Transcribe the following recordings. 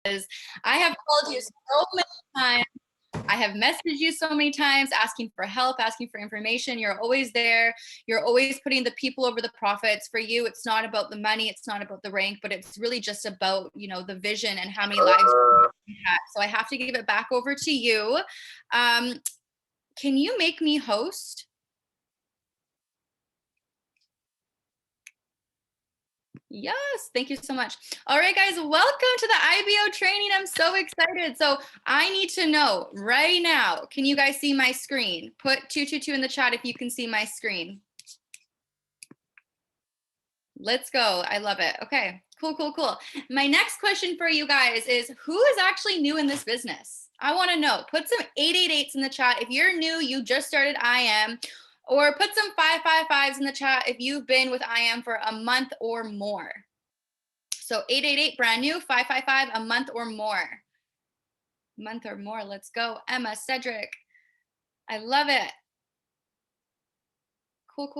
I have called you so many times. I have messaged you so many times asking for help, asking for information. You're always there. You're always putting the people over the profits. For you, it's not about the money, it's not about the rank, but it's really just about, the vision and how many lives you impact. So I have to give it back over to you. Can you make me host? Yes, thank you so much. All right, guys, welcome to the IBO training. I'm so excited. So I need to know right now, can you guys see my screen? Put 222 in the chat if you can see my screen. Let's go. I love it. Okay, cool. My next question for you guys is, who is actually new in this business? I want to know. Put some 888s in the chat. If you're new, you just started IM, or put some 555s in the chat if you've been with IM for a month or more. So 888 brand new, 555 a month or more. Month or more. Let's go. Emma, Cedric. I love it. Cool.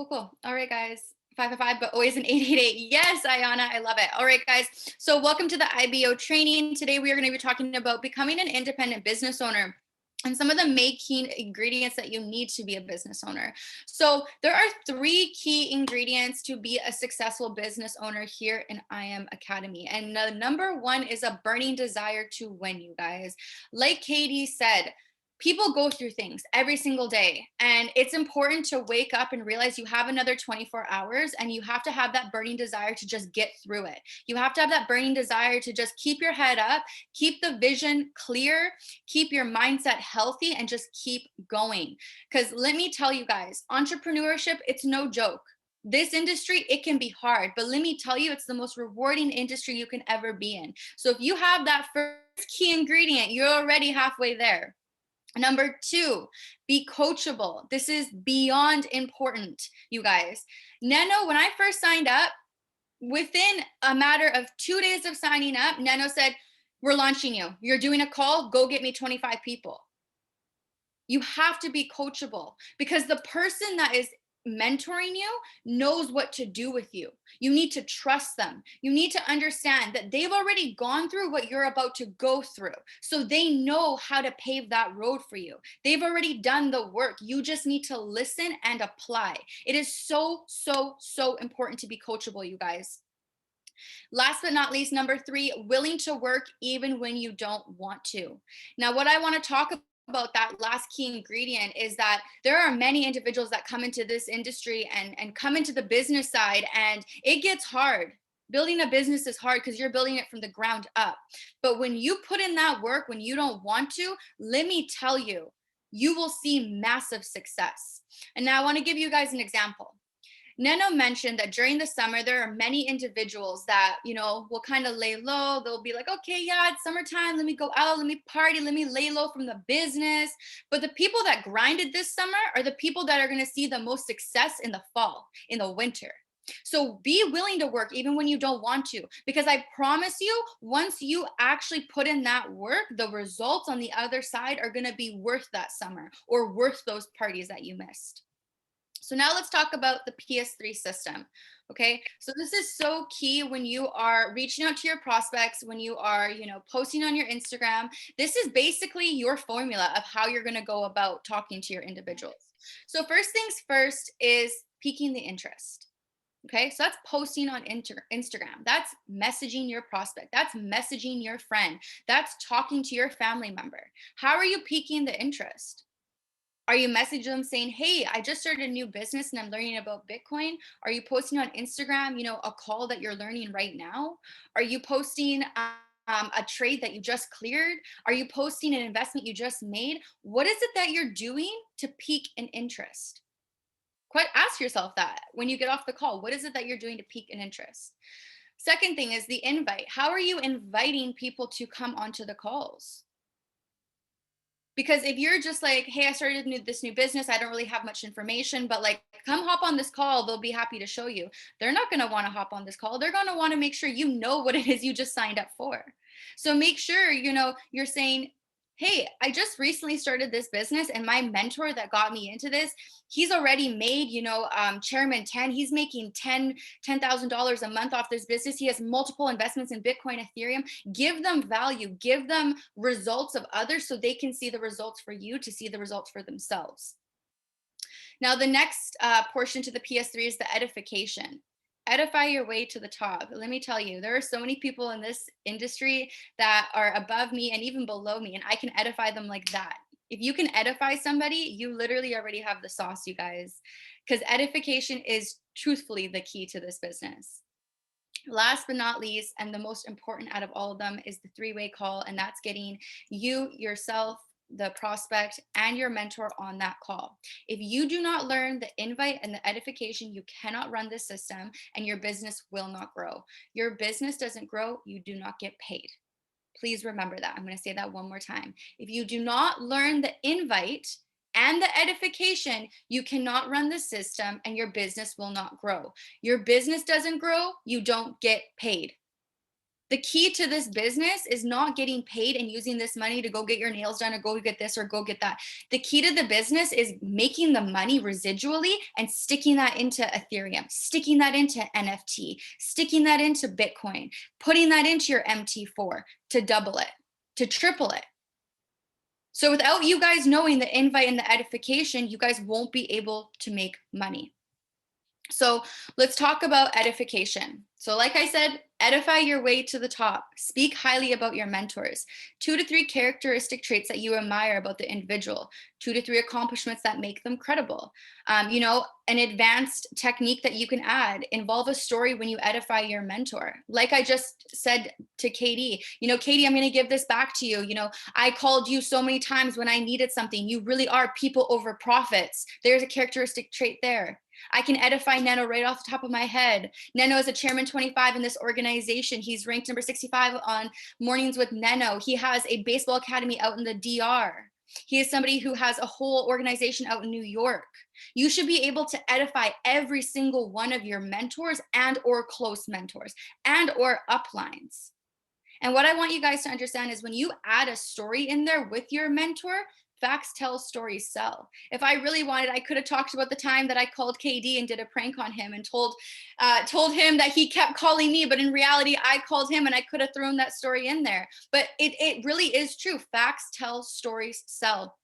All right, guys. 555, but always an 888. Yes, Ayana, I love it. All right, guys. So welcome to the IBO training. Today we are going to be talking about becoming an independent business owner and some of the main key ingredients that you need to be a business owner. So there are 3 key ingredients to be a successful business owner here in IM Academy. And the number 1 is a burning desire to win, you guys. Like Katie said, people go through things every single day, and it's important to wake up and realize you have another 24 hours, and you have to have that burning desire to just get through it. You have to have that burning desire to just keep your head up, keep the vision clear, keep your mindset healthy, and just keep going. Because let me tell you guys, entrepreneurship, it's no joke. This industry, it can be hard, but let me tell you, it's the most rewarding industry you can ever be in. So if you have that first key ingredient, you're already halfway there. Number 2, be coachable. This is beyond important, you guys. Neno, when I first signed up, within a matter of 2 days of signing up, Neno said, we're launching you. You're doing a call, go get me 25 people. You have to be coachable, because the person that is mentoring you knows what to do with you. You need to trust them. You need to understand that they've already gone through what you're about to go through. So they know how to pave that road for you. They've already done the work. You just need to listen and apply. It is so important to be coachable, you guys. Last but not least, number 3, willing to work even when you don't want to. Now, what I want to talk about that last key ingredient is that there are many individuals that come into this industry and come into the business side, and it gets hard. Building a business is hard because you're building it from the ground up. But when you put in that work, when you don't want to, let me tell you, you will see massive success. And now I want to give you guys an example. Neno mentioned that during the summer, there are many individuals that, will kind of lay low. They'll be like, okay, yeah, it's summertime. Let me go out. Let me party. Let me lay low from the business. But the people that grinded this summer are the people that are going to see the most success in the fall, in the winter. So be willing to work even when you don't want to, because I promise you, once you actually put in that work, the results on the other side are going to be worth that summer or worth those parties that you missed. So now let's talk about the PS3 system. Okay, so this is so key when you are reaching out to your prospects, when you are, posting on your Instagram. This is basically your formula of how you're going to go about talking to your individuals. So first things first is piquing the interest. Okay, so that's posting on Instagram. That's messaging your prospect. That's messaging your friend. That's talking to your family member. How are you piquing the interest? Are you messaging them saying, hey, I just started a new business and I'm learning about Bitcoin? Are you posting on Instagram, a call that you're learning right now? Are you posting a trade that you just cleared? Are you posting an investment you just made? What is it that you're doing to pique an interest? Quite ask yourself that when you get off the call. What is it that you're doing to pique an interest? Second thing is the invite. How are you inviting people to come onto the calls? Because if you're just like, hey, I started this new business, I don't really have much information, but like, come hop on this call, they'll be happy to show you. They're not going to want to hop on this call. They're going to want to make sure you know what it is you just signed up for. So make sure, you're saying, hey, I just recently started this business, and my mentor that got me into this, he's already made, chairman 10, he's making $10,000 a month off this business. He has multiple investments in Bitcoin, Ethereum. Give them value, give them results of others so they can see the results for you to see the results for themselves. Now, the next portion to the PS3 is the edification. Edify your way to the top. Let me tell you, there are so many people in this industry that are above me and even below me, and I can edify them like that. If you can edify somebody, you literally already have the sauce, you guys, because edification is truthfully the key to this business. Last but not least, and the most important out of all of them, is the three-way call, and that's getting you, yourself, the prospect, and your mentor on that call. If you do not learn the invite and the edification, you cannot run this system, and your business will not grow. Your business doesn't grow, you do not get paid. Please remember that. I'm going to say that one more time. If you do not learn the invite and the edification, you cannot run the system, and your business will not grow. Your business doesn't grow, you don't get paid. The key to this business is not getting paid and using this money to go get your nails done or go get this or go get that. The key to the business is making the money residually and sticking that into Ethereum, sticking that into NFT, sticking that into Bitcoin, putting that into your MT4 to double it, to triple it. So without you guys knowing the invite and the edification, you guys won't be able to make money. So let's talk about edification. So like I said, edify your way to the top. Speak highly about your mentors. 2 to 3 characteristic traits that you admire about the individual. 2 to 3 accomplishments that make them credible. An advanced technique that you can add. Involve a story when you edify your mentor. Like I just said to Katie, Katie, I'm going to give this back to you. I called you so many times when I needed something. You really are people over profits. There's a characteristic trait there. I can edify Neno right off the top of my head. Neno is a chairman 25 in this organization. He's ranked number 65 on Mornings with Neno. He has a baseball academy out in the DR. He is somebody who has a whole organization out in New York. You should be able to edify every single one of your mentors and or close mentors and or uplines. And what I want you guys to understand is when you add a story in there with your mentor, facts tell, stories sell. If I really wanted, I could have talked about the time that I called KD and did a prank on him and told him that he kept calling me, but in reality, I called him, and I could have thrown that story in there. But it really is true. Facts tell, stories sell.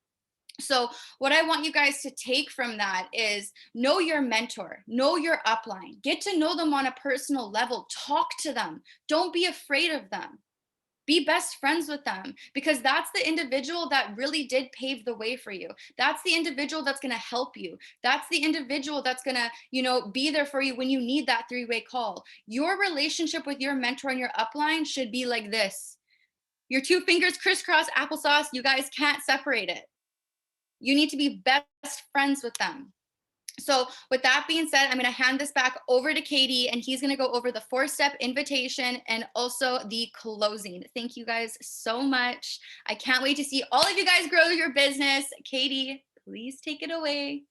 So what I want you guys to take from that is know your mentor, know your upline, get to know them on a personal level, talk to them. Don't be afraid of them. Be best friends with them, because that's the individual that really did pave the way for you. That's the individual that's going to help you. That's the individual that's going to, be there for you when you need that three-way call. Your relationship with your mentor and your upline should be like this. Your 2 fingers crisscross applesauce, you guys can't separate it. You need to be best friends with them. So with that being said, I'm going to hand this back over to Katie, and he's going to go over the 4-step invitation and also the closing. Thank you guys so much. I can't wait to see all of you guys grow your business. Katie, please take it away.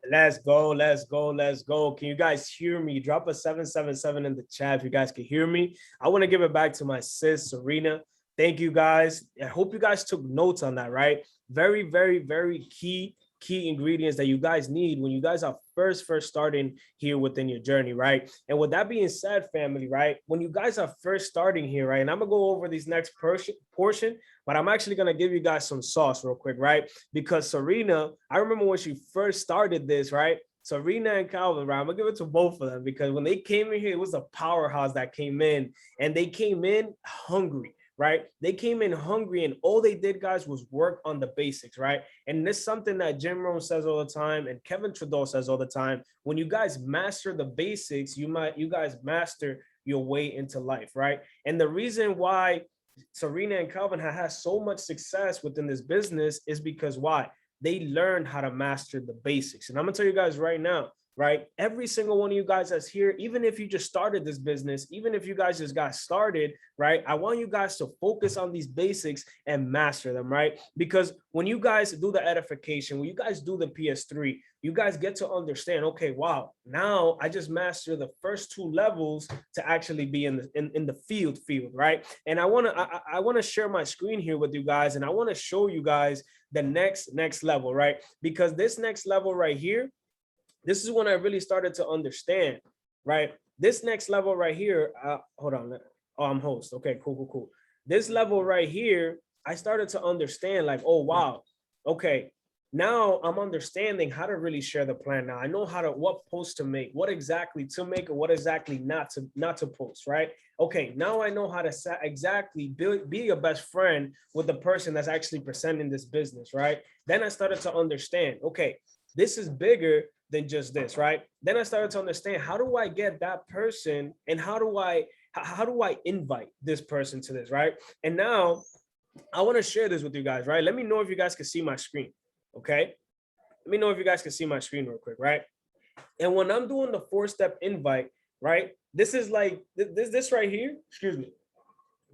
Let's go, let's go, let's go. Can you guys hear me? Drop a 777 in the chat if you guys can hear me. I want to give it back to my sis, Cyrena. Thank you guys. I hope you guys took notes on that, right? Very, very, very key ingredients that you guys need when you guys are first starting here within your journey, right? And with that being said, family, right? When you guys are first starting here, right? And I'm gonna go over these next portion, but I'm actually gonna give you guys some sauce real quick, right? Because Cyrena, I remember when she first started this, right? Cyrena and Calvin, right? I'm gonna give it to both of them, because when they came in here, it was a powerhouse that came in, and they came in hungry. Right? They came in hungry, and all they did, guys, was work on the basics, right? And this is something that Jim Rohn says all the time, and Kevin Trudeau says all the time. When you guys master the basics, you guys master your way into life, right? And the reason why Cyrena and Calvin have had so much success within this business is because why? They learned how to master the basics. And I'm gonna tell you guys right now, right? Every single one of you guys that's here, even if you just started this business, even if you guys just got started, right? I want you guys to focus on these basics and master them, right? Because when you guys do the edification, when you guys do the PS3, you guys get to understand, okay, wow, now I just mastered the first 2 levels to actually be in the field, right? And I want to share my screen here with you guys, and I want to show you guys the next level, right? Because this next level right here, this is when I really started to understand, right? This next level right here, hold on. Oh, I'm host. Okay, cool. This level right here, I started to understand like, oh, wow. Okay, now I'm understanding how to really share the plan. Now I know what post to make, what exactly to make, or what exactly not to post, right? Okay, now I know how to exactly be a best friend with the person that's actually presenting this business, right? Then I started to understand, okay, this is bigger than just this, right? Then I started to understand, how do I get that person, and how do I invite this person to this, right? And now I want to share this with you guys, right? Let me know if you guys can see my screen, okay? Let me know if you guys can see my screen real quick, right? And when I'm doing the 4-step invite, right? This is like this right here, excuse me.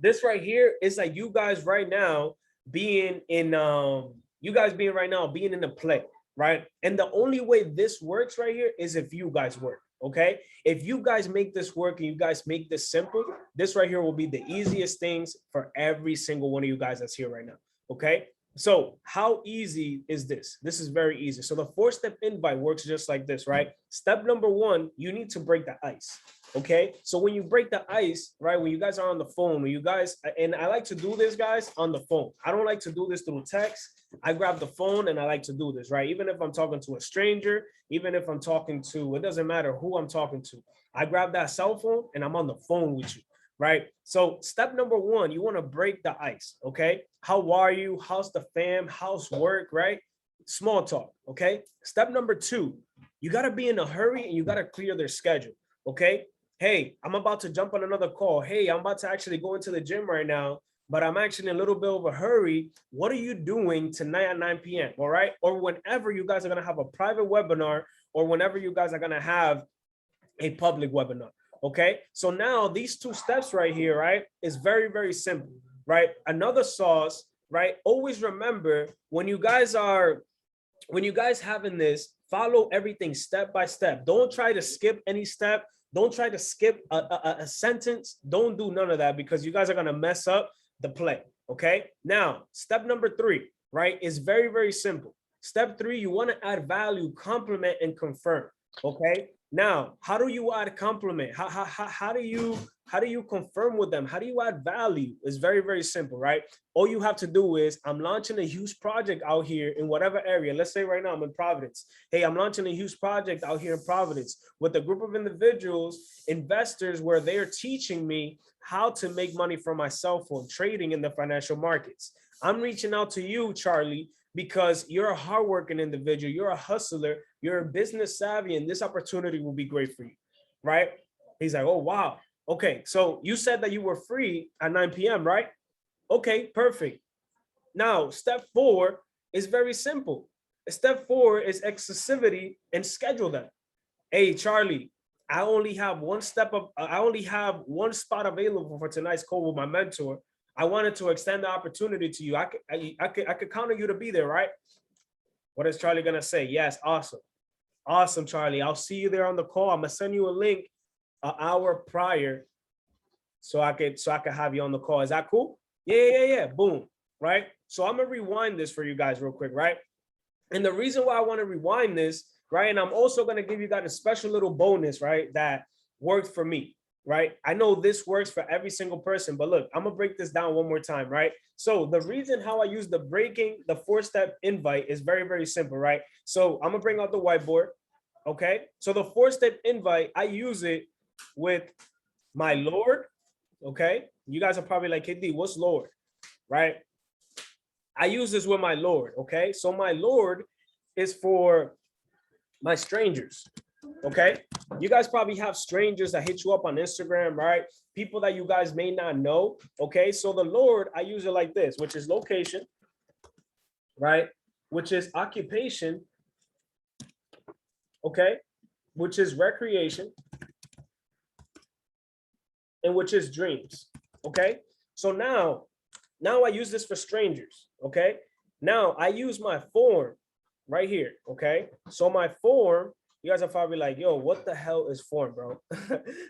This right here is like you guys right now being in being in the play, right? And the only way this works right here is if you guys work, okay? If you guys make this work and you guys make this simple, this right here will be the easiest things for every single one of you guys that's here right now, okay? So how easy is this? This is very easy. So the 4-step invite works just like this, right? Step number 1, you need to break the ice. Okay, so when you break the ice, right, when you guys are on the phone, when you guys, and I like to do this, guys, on the phone. I don't like to do this through text. I grab the phone and I like to do this, right? Even if I'm talking to a stranger, even if I'm talking to, it doesn't matter who I'm talking to. I grab that cell phone and I'm on the phone with you, right? So step number 1, you want to break the ice, okay? How are you? How's the fam? How's work, right? Small talk, okay? Step number 2, you got to be in a hurry and you got to clear their schedule, okay? Hey, I'm about to jump on another call. Hey, I'm about to actually go into the gym right now, but I'm actually in a little bit of a hurry. What are you doing tonight at 9 p.m.? All right. Or whenever you guys are going to have a private webinar, or whenever you guys are going to have a public webinar. Okay. So now these 2 steps right here, right, is very, very simple, right? Another sauce, right? Always remember when you guys having this, follow everything step by step. Don't try to skip any step. Don't try to skip a sentence. Don't do none of that, because you guys are going to mess up the play. Okay. Now, step number 3, right, is very, very simple. Step 3, you want to add value, compliment, and confirm. Okay. Now, how do you add compliment? How do you confirm with them? How do you add value? It's very, very simple, right? All you have to do is, I'm launching a huge project out here in whatever area. Let's say right now I'm in Providence. Hey, I'm launching a huge project out here in Providence with a group of individuals, investors, where they're teaching me how to make money from my cell phone, trading in the financial markets. I'm reaching out to you, Charlie, because you're a hardworking individual, you're a hustler, you're a business savvy, and this opportunity will be great for you, right? He's like, oh, wow. Okay, so you said that you were free at 9 p.m., right? Okay, perfect. Now, step 4 is very simple. Step 4 is exclusivity and schedule that. Hey, Charlie, I only have one spot available for tonight's call with my mentor. I wanted to extend the opportunity to you. I could count on you to be there, right? What is Charlie gonna say? Yes, awesome. Awesome, Charlie. I'll see you there on the call. I'm gonna send you a link an hour prior so I could have you on the call. Is that cool? Yeah. Boom. Right. So I'm gonna rewind this for you guys real quick, right? And the reason why I want to rewind this, right? And I'm also gonna give you guys a special little bonus, right? That worked for me, right? I know this works for every single person, but look, I'm gonna break this down one more time, right? So the reason how I use the 4-step invite is very, very simple, right? So I'm gonna bring out the whiteboard. Okay. So the 4-step invite, I use it with my Lord. Okay. You guys are probably like, KD, what's Lord? Right. I use this with my Lord. Okay. So my Lord is for my strangers. Okay. You guys probably have strangers that hit you up on Instagram, right? People that you guys may not know. Okay. So the Lord, I use it like this, which is location, right? Which is occupation. Okay. which is recreation, and which is dreams. Okay. So now I use this for strangers. Okay. Now I use my form right here. Okay. So my form, you guys are probably like, yo, what the hell is form, bro?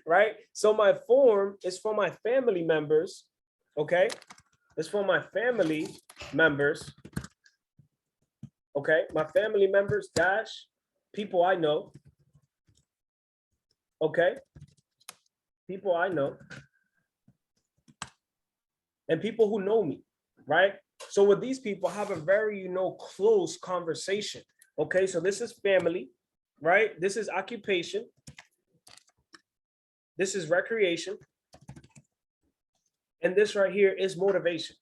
Right. So my form is for my family members. Okay. It's for my family members. Okay. My family members dash people I know. Okay. People I know. And people who know me, right? So with these people, I have a very, close conversation. Okay, so this is family, right? This is occupation. This is recreation. And this right here is motivation.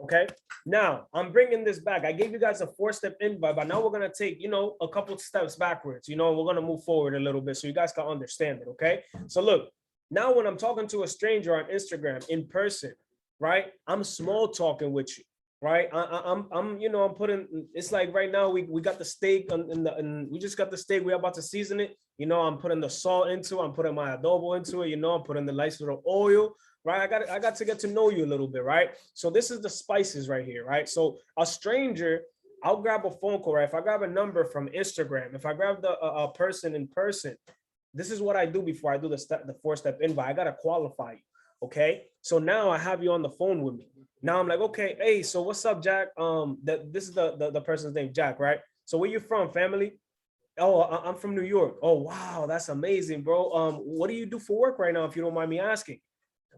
Okay, now I'm bringing this back. I gave you guys a 4-step invite, but now we're going to take, a couple steps backwards. We're going to move forward a little bit so you guys can understand it. Okay, so look. Now, when I'm talking to a stranger on Instagram in person, right? I'm small talking with you, right? I'm putting. It's like right now we got the steak and we just got the steak. We're about to season it. I'm putting the salt into it. I'm putting my adobo into it. I'm putting the nice little oil, right? I got to get to know you a little bit, right? So this is the spices right here, right? So a stranger, I'll grab a phone call, right? If I grab a number from Instagram, if I grab a person in person. This is what I do before I do the 4-step invite. I got to qualify you. Okay. So now I have you on the phone with me. Now I'm like, okay, hey, so what's up, Jack? This is the person's name, Jack, right? So where you from, family? Oh, I'm from New York. Oh, wow. That's amazing, bro. What do you do for work right now, if you don't mind me asking?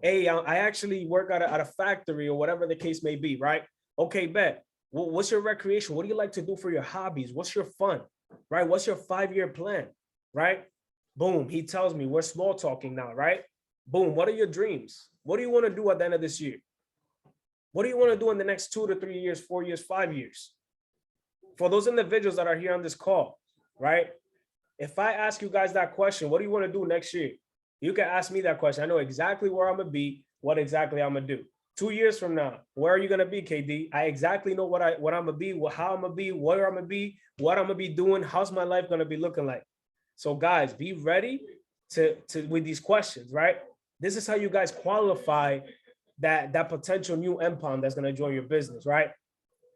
Hey, I actually work at a factory or whatever the case may be, right? Okay, bet. What's your recreation? What do you like to do for your hobbies? What's your fun, right? What's your 5-year plan, right? Boom, he tells me we're small talking now, right? Boom, what are your dreams? What do you want to do at the end of this year? What do you want to do in the next 2 to 3 years, 4 years, 5 years? For those individuals that are here on this call, right? If I ask you guys that question, what do you want to do next year? You can ask me that question. I know exactly where I'm going to be, what exactly I'm going to do. 2 years from now, where are you going to be, KD? I exactly know what I'm going to be, how I'm going to be, where I'm going to be, what I'm going to be doing. How's my life going to be looking like? So guys, be ready to with these questions, right? This is how you guys qualify that potential new empire that's going to join your business, right?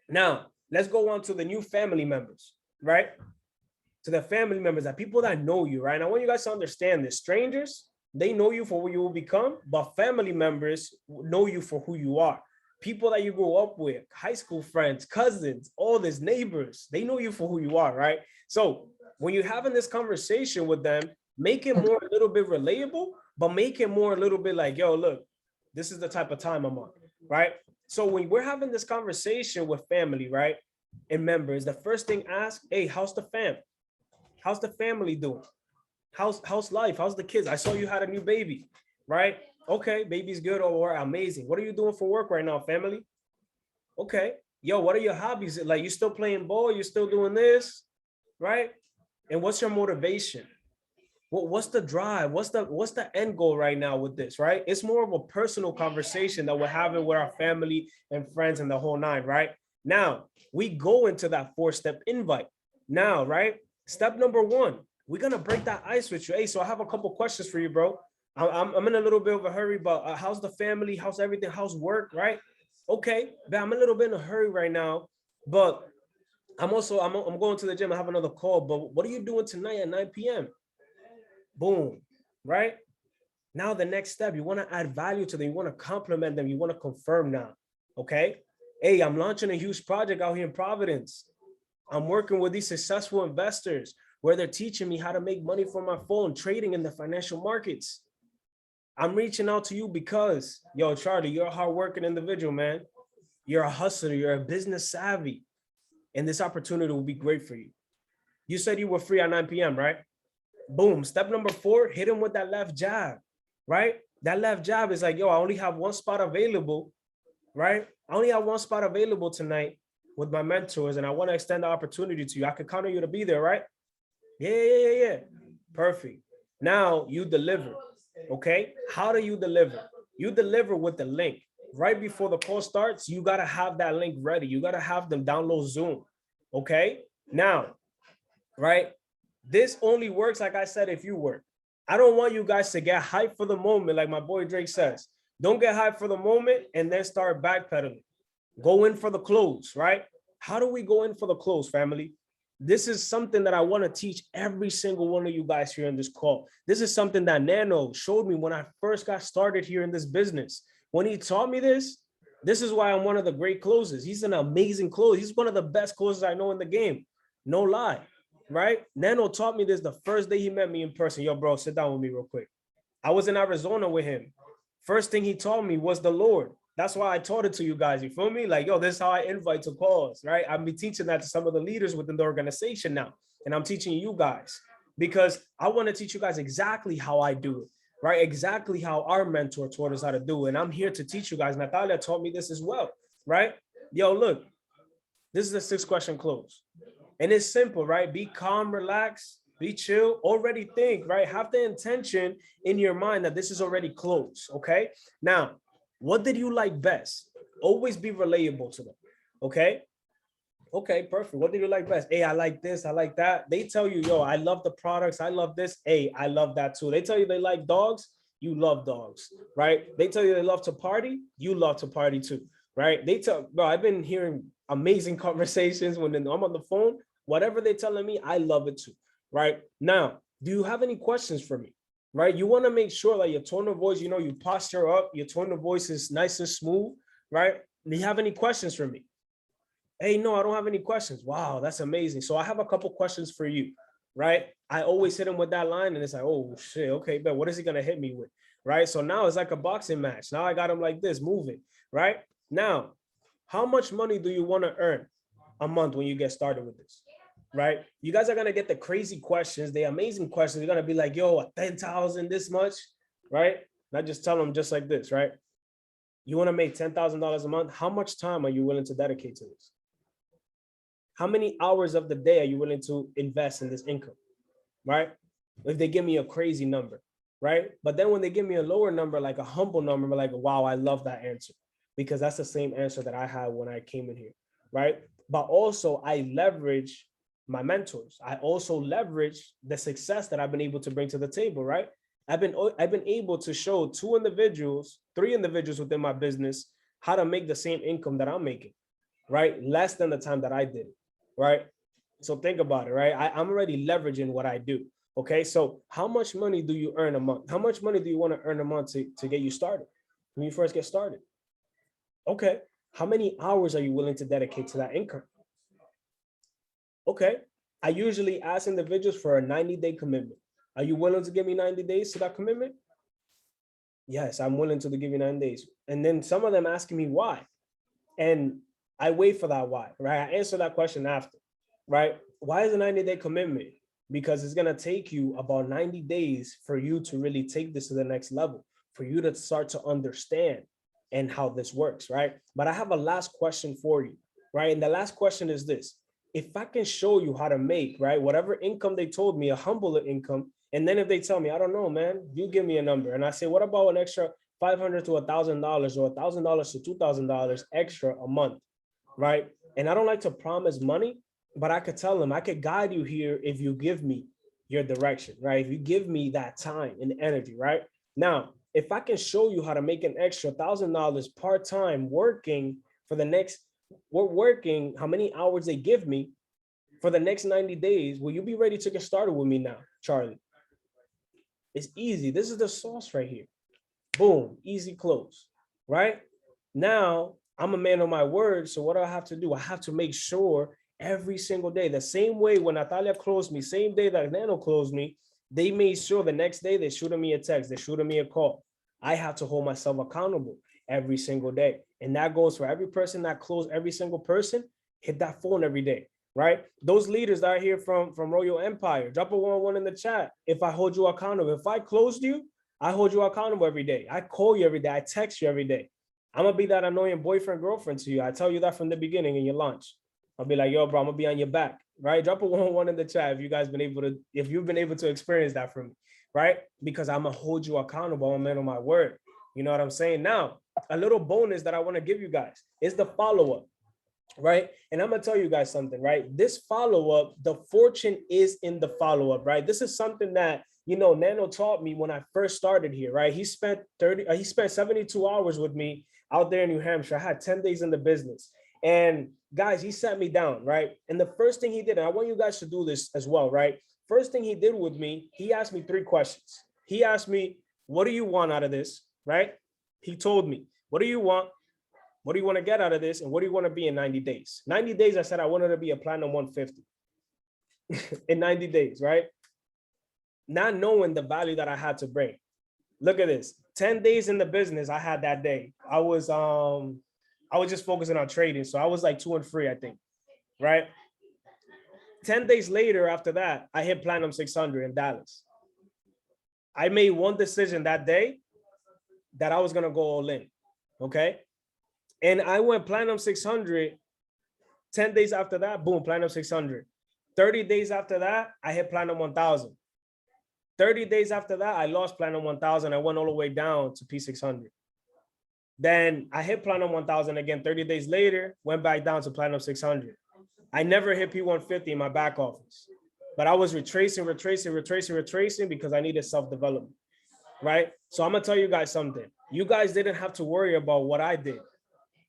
Now, let's go on to the new family members, right? To the family members, that people that know you, right? And I want you guys to understand this. Strangers, they know you for what you will become, but family members know you for who you are. People that you grew up with, high school friends, cousins, all these neighbors, they know you for who you are, right? So when you're having this conversation with them, make it more a little bit relatable, but make it more a little bit like, yo, look, this is the type of time I'm on, right? So when we're having this conversation with family, right, and members, the first thing ask, hey, how's the fam? How's the family doing? How's life? How's the kids? I saw you had a new baby, right? Okay, baby's good or amazing. What are you doing for work right now, family? Okay, yo, what are your hobbies? Like, you still playing ball? You still doing this, right? And what's your motivation? What's the drive? What's the end goal right now with this, right? It's more of a personal conversation that we're having with our family and friends and the whole nine, right? Now, we go into that 4-step invite. Now, right? Step number 1, we're going to break that ice with you. Hey, so I have a couple questions for you, bro. I'm in a little bit of a hurry, but how's the family? How's everything? How's work, right? Okay, but I'm a little bit in a hurry right now, but I'm going to the gym. I have another call, but what are you doing tonight at 9 p.m.? Boom, right? Now the next step, you want to add value to them. You want to compliment them. You want to confirm now, okay? Hey, I'm launching a huge project out here in Providence. I'm working with these successful investors where they're teaching me how to make money from my phone, trading in the financial markets. I'm reaching out to you because, yo, Charlie, you're a hardworking individual, man. You're a hustler. You're a business savvy. And this opportunity will be great for you. You said you were free at 9 p.m., right? Boom. Step number 4, hit him with that left jab, right? That left jab is like, yo, I only have one spot available, right? I only have one spot available tonight with my mentors, and I want to extend the opportunity to you. I can count on you to be there, right? Yeah. Perfect. Now you deliver, okay? How do you deliver? You deliver with the link. Right before the call starts, you got to have that link ready. You got to have them download Zoom, okay? Now, right? This only works, like I said, if you work. I don't want you guys to get hyped for the moment, like my boy Drake says. Don't get hyped for the moment and then start backpedaling. Go in for the close, right? How do we go in for the close, family? This is something that I want to teach every single one of you guys here in this call. This is something that Nano showed me when I first got started here in this business. When he taught me this is why I'm one of the great closers. He's an amazing closer. He's one of the best closers I know in the game. No lie, right? Nano taught me this the first day he met me in person. Yo, bro, sit down with me real quick. I was in Arizona with him. First thing he taught me was the Lord. That's why I taught it to you guys. You feel me? Like, yo, this is how I invite to calls, right? I'll be teaching that to some of the leaders within the organization now. And I'm teaching you guys because I want to teach you guys exactly how I do it, right? Exactly how our mentor taught us how to do it. And I'm here to teach you guys. Natalia taught me this as well, right? Yo, look, this is a 6-question close. And it's simple, right? Be calm, relax, be chill, already think, right? Have the intention in your mind that this is already close, okay? Now, what did you like best? Always be relatable to them, okay? Okay, perfect. What did you like best? Hey, I like this, I like that. They tell you, yo, I love the products, I love this. Hey, I love that too. They tell you they like dogs, you love dogs, right? They tell you they love to party, you love to party too, right? They tell, bro, I've been hearing amazing conversations when I'm on the phone. Whatever they're telling me, I love it too, right? Now, do you have any questions for me? Right? You want to make sure that your tone of voice, you know, you posture up, your tone of voice is nice and smooth, right? Do you have any questions for me? Hey, no, I don't have any questions. Wow, that's amazing. So I have a couple questions for you, right? I always hit him with that line and it's like, oh shit, okay, but what is he gonna hit me with? Right? So now it's like a boxing match. Now I got him like this, moving, right? Now, how much money do you want to earn a month when you get started with this? Right? You guys are gonna get the crazy questions, the amazing questions. You're gonna be like, yo, 10,000 this much, right? Not just tell them just like this, right? You want to make $10,000 a month. How much time are you willing to dedicate to this? How many hours of the day are you willing to invest in this income, right? If they give me a crazy number, right? But then when they give me a lower number, like a humble number, I'm like, wow, I love that answer because that's the same answer that I had when I came in here, right? But also I leverage my mentors. I also leverage the success that I've been able to bring to the table, right? I've been able to show 3 individuals within my business how to make the same income that I'm making, right? Less than the time that I did it, right? So think about it, right? I'm already leveraging what I do. Okay, so how much money do you earn a month? How much money do you want to earn a month to get you started when you first get started? Okay, how many hours are you willing to dedicate to that income? Okay, I usually ask individuals for a 90-day commitment. Are you willing to give me 90 days to that commitment? Yes, I'm willing to give you 9 days. And then some of them asking me why. And I wait for that why, right? I answer that question after, right? Why is a 90-day commitment? Because it's going to take you about 90 days for you to really take this to the next level, for you to start to understand and how this works, right? But I have a last question for you, right? And the last question is this. If I can show you how to make, right, whatever income they told me, a humbler income, and then if they tell me, I don't know, man, you give me a number. And I say, what about an extra $500 to $1,000 or $1,000 to $2,000 extra a month, right? And I don't like to promise money, but I could tell them, I could guide you here if you give me your direction, right? If you give me that time and energy, right? Now, if I can show you how to make an extra $1,000 part-time working for the next, we're working how many hours they give me for the next 90 days, will you be ready to get started with me now, Charlie? It's easy. This is the sauce right here. Boom, easy close, right? Now, I'm a man of my word, so what do I have to do? I have to make sure every single day, the same way when Natalia closed me, same day that Nano closed me, they made sure the next day they're shooting me a text, they're shooting me a call. I have to hold myself accountable every single day. And that goes for every person that closed, every single person, hit that phone every day, right? Those leaders that are here from Royal Empire, drop a 1-1 in the chat. If I hold you accountable, if I closed you, I hold you accountable every day. I call you every day. I text you every day. I'm going to be that annoying boyfriend, girlfriend to you. I tell you that from the beginning in your launch. I'll be like, yo, bro, I'm going to be on your back, right? Drop a 1-1 in the chat if you've been able to experience that from me, right? Because I'm going to hold you accountable. I'm a man of my word. You know what I'm saying? Now, a little bonus that I want to give you guys is the follow-up. right? And I'm gonna tell you guys something, right? This follow-up, the fortune is in the follow-up, right? This is something that, you know, Nano taught me when I first started here, right? He spent 72 hours with me out there in New Hampshire. I had 10 days in the business. And guys, he sat me down, right? And the first thing he did, and I want you guys to do this as well, right? First thing he did with me, he asked me 3 questions. He asked me, what do you want out of this, right? He told me, what do you want? What do you want to get out of this? And what do you want to be in 90 days? 90 days, I said I wanted to be a platinum 150 in 90 days, right? Not knowing the value that I had to bring. Look at this. 10 days in the business I had that day. I was just focusing on trading. So I was like 2 and 3, I think, right? 10 days later after that, I hit platinum 600 in Dallas. I made one decision that day that I was going to go all in, okay? And I went platinum 600. 10 days after that, boom, platinum 600. 30 days after that, I hit platinum 1000. 30 days after that, I lost platinum 1000. I went all the way down to P600. Then I hit platinum 1000 again. 30 days later, went back down to platinum 600. I never hit P150 in my back office, but I was retracing because I needed self-development, right? So I'm gonna tell you guys something. You guys didn't have to worry about what I did,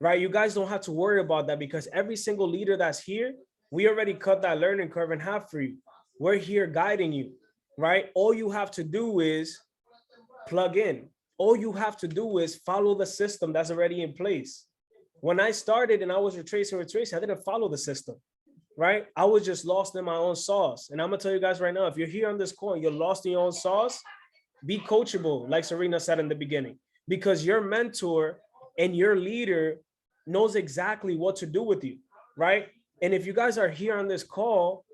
right? You guys don't have to worry about that because every single leader that's here, we already cut that learning curve in half for you. We're here guiding you, right? All you have to do is plug in. All you have to do is follow the system that's already in place. When I started and I was retracing, I didn't follow the system, right? I was just lost in my own sauce. And I'm gonna tell you guys right now, if you're here on this call and you're lost in your own sauce, be coachable, like Cyrena said in the beginning, because your mentor and your leader knows exactly what to do with you, right? And if you guys are here on this call,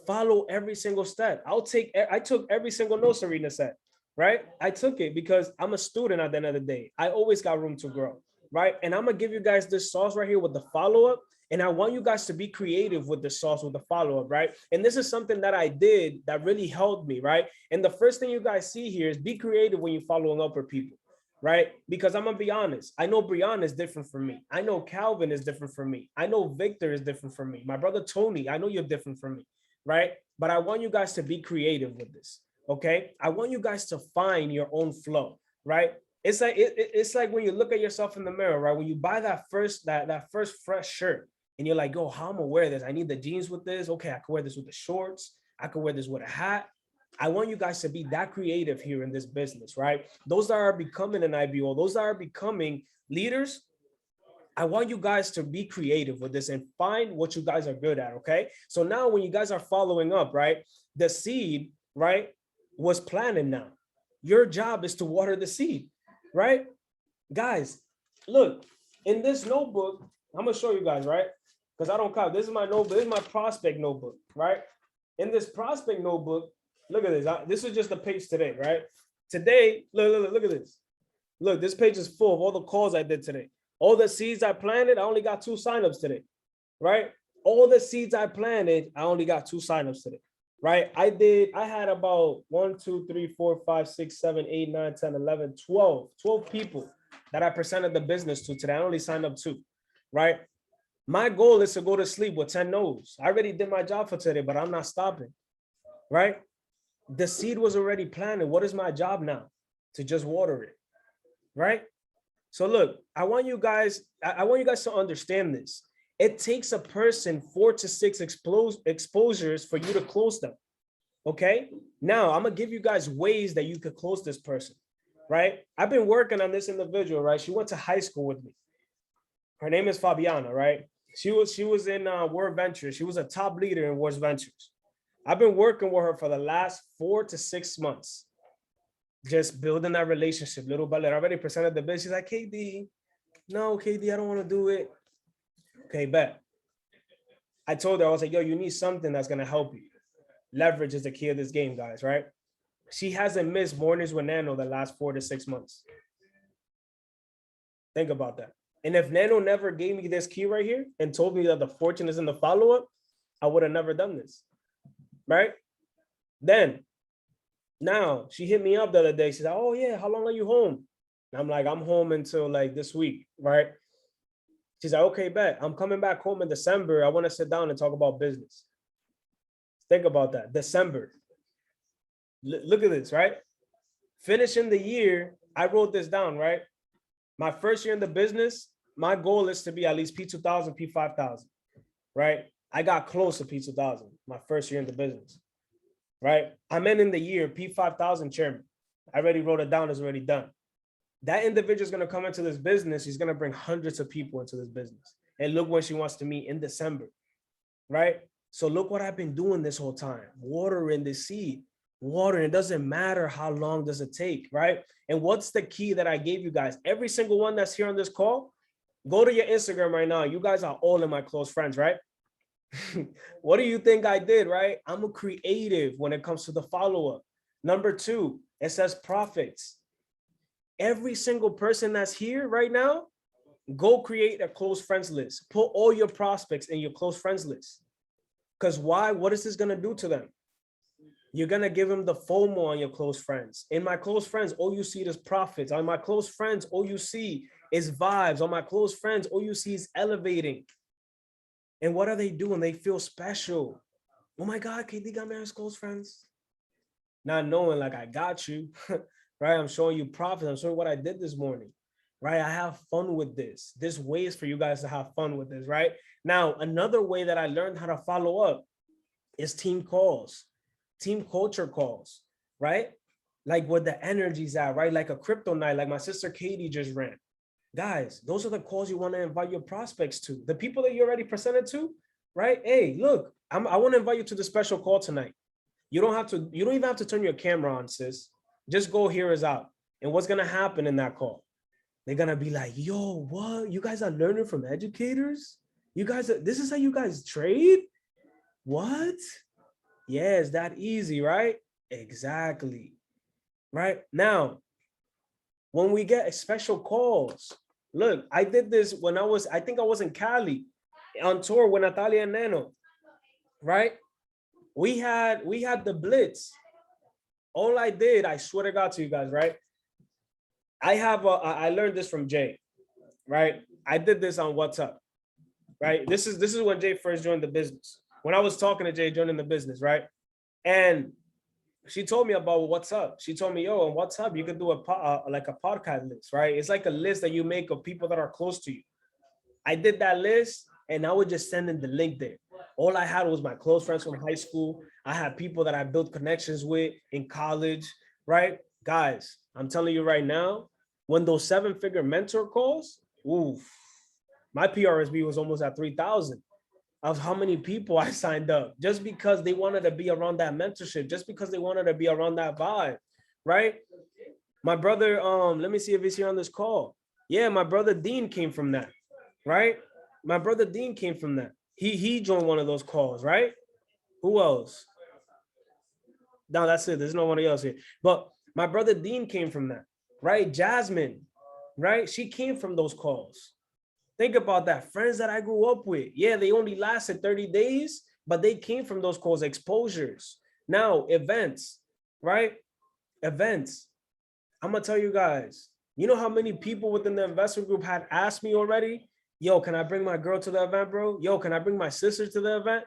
follow every single step. I took every single note Cyrena said, right? I took it because I'm a student at the end of the day. I always got room to grow, right? And I'm gonna give you guys this sauce right here with the follow-up. And I want you guys to be creative with the sauce, with the follow-up, right? And this is something that I did that really helped me, right? And the first thing you guys see here is be creative when you're following up with people, right? Because I'm gonna be honest. I know Brianna is different from me. I know Calvin is different from me. I know Victor is different from me. My brother Tony, I know you're different from me, right? But I want you guys to be creative with this, okay? I want you guys to find your own flow, right? It's like when you look at yourself in the mirror, right? When you buy that first fresh shirt and you're like, oh, how am I gonna wear this? I need the jeans with this. Okay, I can wear this with the shorts. I can wear this with a hat. I want you guys to be that creative here in this business, right? Those that are becoming an IBO, those that are becoming leaders, I want you guys to be creative with this and find what you guys are good at, okay? So now when you guys are following up, right, the seed, right, was planted now. Your job is to water the seed, right? Guys, look, in this notebook, I'm gonna show you guys, right? Because I don't count. This is my notebook. This is my prospect notebook, right? In this prospect notebook, look at this. This is just the page today, right? Today, look at this. Look, this page is full of all the calls I did today. All the seeds I planted, I only got 2 signups today, right? All the seeds I planted, I only got 2 signups today, right? I had about 1, 2, 3, 4, 5, 6, 7, 8, 9, 10, 11, 12 people that I presented the business to today. I only signed up 2, right? My goal is to go to sleep with 10 no's. I already did my job for today, but I'm not stopping, right? The seed was already planted. What is my job now? To just water it, right? So look, I want you guys to understand this. It takes a person 4 to 6 exposures for you to close them, okay? Now, I'm gonna give you guys ways that you could close this person, right? I've been working on this individual, right? She went to high school with me. Her name is Fabiana, right? She was in World Ventures. She was a top leader in World Ventures. I've been working with her for the last 4 to 6 months, just building that relationship little by little. I already presented the business. She's like, KD, no, KD, I don't want to do it. Okay, bet. I told her, I was like, yo, you need something that's going to help you. Leverage is the key of this game, guys, right? She hasn't missed mornings with Nano the last 4 to 6 months. Think about that. And if Nano never gave me this key right here and told me that the fortune is in the follow-up, I would have never done this, right? Then, now she hit me up the other day. She's like, oh yeah, how long are you home? And I'm like, I'm home until like this week, right? She's like, okay, bet. I'm coming back home in December. I want to sit down and talk about business. Think about that. December. Look at this, right? Finishing the year, I wrote this down, right? My first year in the business, my goal is to be at least P2000, P5000, right? I got close to P2000, my first year in the business, right? I'm in the year P5000 chairman. I already wrote it down, it's already done. That individual is going to come into this business. He's going to bring hundreds of people into this business. And look when she wants to meet in December, right? So look what I've been doing this whole time, watering the seed, watering. It doesn't matter how long does it take, right? And what's the key that I gave you guys? Every single one that's here on this call, go to your Instagram right now. You guys are all in my close friends, right? What do you think I did, right? I'm a creative when it comes to the follow-up. Number 2, it says profits. Every single person that's here right now, go create a close friends list. Put all your prospects in your close friends list. Because why? What is this going to do to them? You're going to give them the FOMO on your close friends. In my close friends, all you see is profits. On my close friends, all you see is vibes. On my close friends, all you see is elevating. And what are they doing? They feel special. Oh my God, KD got me as close friends. Not knowing like I got you, right? I'm showing you profits. I'm showing what I did this morning, right? I have fun with this. There's ways for you guys to have fun with this, right? Now, another way that I learned how to follow up is team calls, team culture calls, right? Like where the energy's at, right? Like a crypto night, like my sister Katie just ran. Guys, those are the calls you want to invite your prospects to. The people that you already presented to, right? Hey, look, I want to invite you to the special call tonight. You don't even have to turn your camera on, sis. Just go hear us out. And what's going to happen in that call? They're going to be like, yo, what? You guys are learning from educators? This is how you guys trade? What? Yeah, it's that easy, right? Exactly. Right? Now, when we get special calls, look, I did this when I think I was in Cali on tour with Natalia and Nano, right? We had the blitz. All I did, I swear to God to you guys, right? I learned this from Jay, right? I did this on WhatsApp, right? This is when Jay first joined the business. When I was talking to Jay joining the business, right? And she told me about what's up. She told me, yo, on WhatsApp, you could do like a podcast list, right? It's like a list that you make of people that are close to you. I did that list and I would just send in the link there. All I had was my close friends from high school. I had people that I built connections with in college, right? Guys, I'm telling you right now, when those 7-figure mentor calls, oof, my PRSB was almost at 3,000. Of how many people I signed up just because they wanted to be around that mentorship, just because they wanted to be around that vibe, right? My brother, let me see if he's here on this call. Yeah, my brother Dean came from that, right? My brother Dean came from that. He joined one of those calls, right? Who else? No, that's it. There's no one else here. But my brother Dean came from that, right? Jasmine, right? She came from those calls. Think about that. Friends that I grew up with. Yeah, they only lasted 30 days, but they came from those calls, exposures. Now, events, right? Events. I'm going to tell you guys, you know how many people within the investment group had asked me already, yo, can I bring my girl to the event, bro? Yo, can I bring my sister to the event?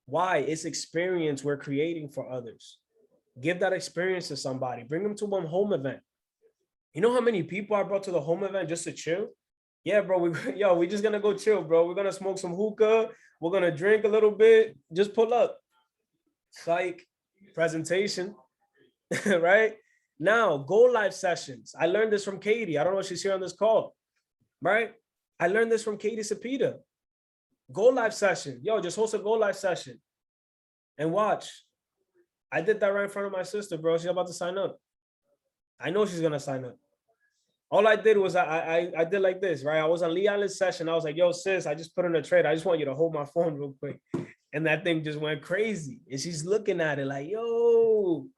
Why? It's experience we're creating for others. Give that experience to somebody. Bring them to one home event. You know how many people I brought to the home event just to chill? Yeah, bro, we just gonna go chill, bro. We're gonna smoke some hookah. We're gonna drink a little bit. Just pull up. Psych, presentation, right? Now, go live sessions. I learned this from Katie. I don't know if she's here on this call, right? I learned this from Katie Sapita. Go live session. Yo, just host a go live session and watch. I did that right in front of my sister, bro. She's about to sign up. I know she's gonna sign up. All I did was I did like this, right? I was on Lee Allen's session. I was like, yo, sis, I just put in a trade. I just want you to hold my phone real quick. And that thing just went crazy. And she's looking at it like, yo,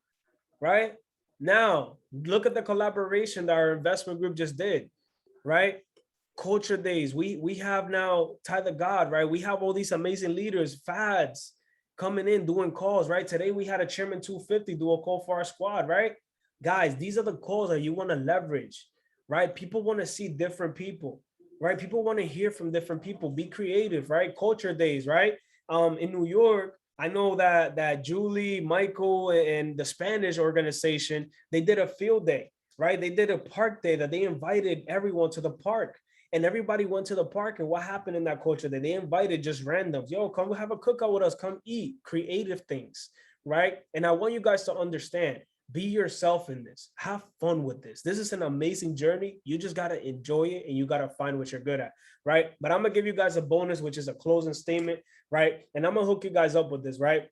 right? Now, look at the collaboration that our investment group just did, right? Culture days. We have now Tyler God, right? We have all these amazing leaders, fads coming in, doing calls, right? Today, we had a Chairman 250 do a call for our squad, right? Guys, these are the calls that you want to leverage. Right? People want to see different people. right? People want to hear from different people. Be creative, right? Culture days, right? In New York, I know that Julie, Michael, and the Spanish organization, they did a field day, right? They did a park day that they invited everyone to the park. And everybody went to the park. And what happened in that culture day? They invited just randoms. Yo, come have a cookout with us. Come eat creative things, right? And I want you guys to understand, be yourself in this. Have fun with this. This is an amazing journey. You just got to enjoy it and you got to find what you're good at, right? But I'm going to give you guys a bonus, which is a closing statement, right? And I'm going to hook you guys up with this, right?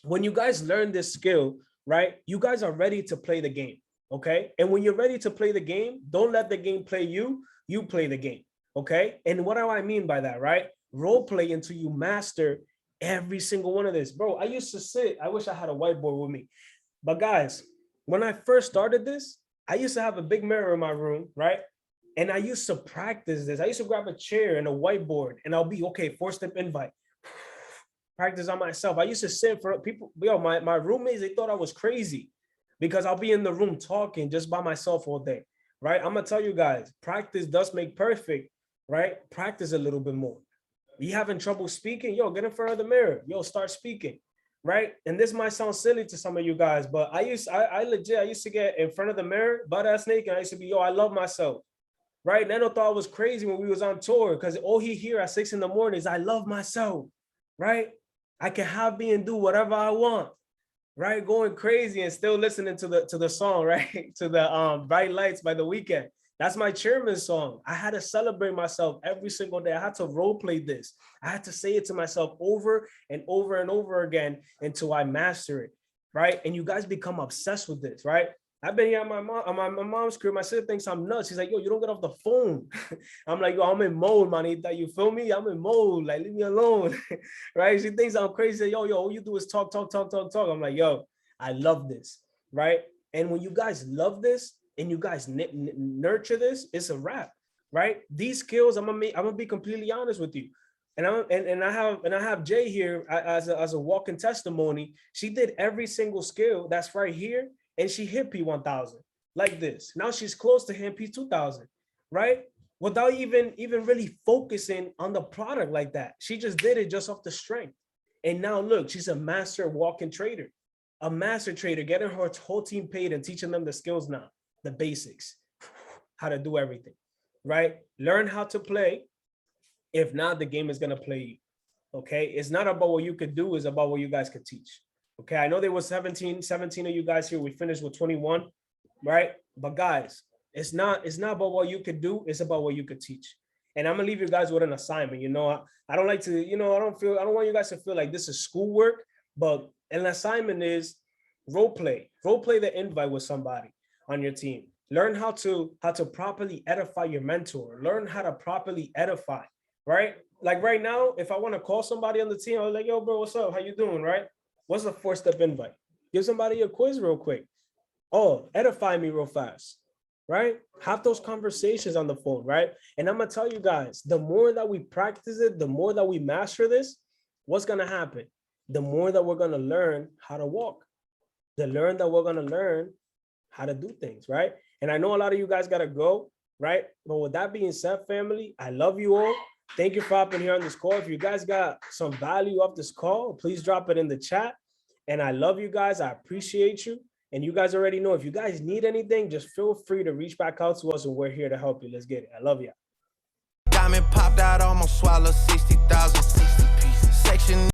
When you guys learn this skill, right, you guys are ready to play the game, okay? And when you're ready to play the game, don't let the game play you. You play the game, okay? And what do I mean by that, right? Role play until you master every single one of this. Bro, I used to sit, I wish I had a whiteboard with me. But guys, when I first started this, I used to have a big mirror in my room, right? And I used to practice this. I used to grab a chair and a whiteboard and I'll be, okay, 4-step invite. Practice on myself. I used to sit for people, yo, my roommates, they thought I was crazy because I'll be in the room talking just by myself all day, right? I'm gonna tell you guys, practice does make perfect, right? Practice a little bit more. You having trouble speaking? Yo, get in front of the mirror. Yo, start speaking, right? And this might sound silly to some of you guys, but I used to get in front of the mirror, butt-ass naked. I used to be, yo, I love myself, right? Nano thought I was crazy when we was on tour because all he hear at 6 a.m. is, I love myself, right? I can have me and do whatever I want, right? Going crazy and still listening to the song, right? To the Bright Lights by The Weeknd. That's my chairman song. I had to celebrate myself every single day. I had to role play this. I had to say it to myself over and over and over again until I master it, right? And you guys become obsessed with this, right? I've been here at my mom's crib. My sister thinks I'm nuts. She's like, yo, you don't get off the phone. I'm like, yo, I'm in mode, manita. You feel me? I'm in mode. Like, leave me alone, right? She thinks I'm crazy. Yo, all you do is talk. I'm like, yo, I love this, right? And when you guys love this and you guys nurture this, it's a wrap, right? These skills, I'm gonna be completely honest with you. And I have Jay here as a walking testimony. She did every single skill that's right here. And she hit P1000 like this. Now she's close to hitting P2000, right? Without even really focusing on the product like that. She just did it just off the strength. And now look, she's a master walking trader, a master trader, getting her whole team paid and teaching them the skills now, the basics, how to do everything, right? Learn how to play. If not, the game is gonna play you, okay? It's not about what you could do, it's about what you guys could teach. Okay, I know there was 17 of you guys here. We finished with 21, right? But guys, it's not about what you could do. It's about what you could teach. And I'm gonna leave you guys with an assignment. You know, I don't like to, I don't want you guys to feel like this is schoolwork, but an assignment is role play the invite with somebody on your team. Learn how to properly edify your mentor. Learn how to properly edify, right? Like right now, if I want to call somebody on the team, I'm like, yo, bro, what's up? How you doing, right? What's a 4-step invite? Give somebody a quiz real quick. Oh, edify me real fast, right? Have those conversations on the phone, right? And I'm gonna tell you guys, the more that we practice it, the more that we master this, what's gonna happen? The more that we're gonna learn how to walk. We're gonna learn how to do things, right? And I know a lot of you guys gotta go, right? But with that being said, family, I love you all. Thank you for hopping here on this call. If you guys got some value off this call, please drop it in the chat. And I love you guys. I appreciate you. And you guys already know, if you guys need anything, just feel free to reach back out to us and we're here to help you. Let's get it. I love you. Diamond popped out, almost swallowed 60,000 pieces. Section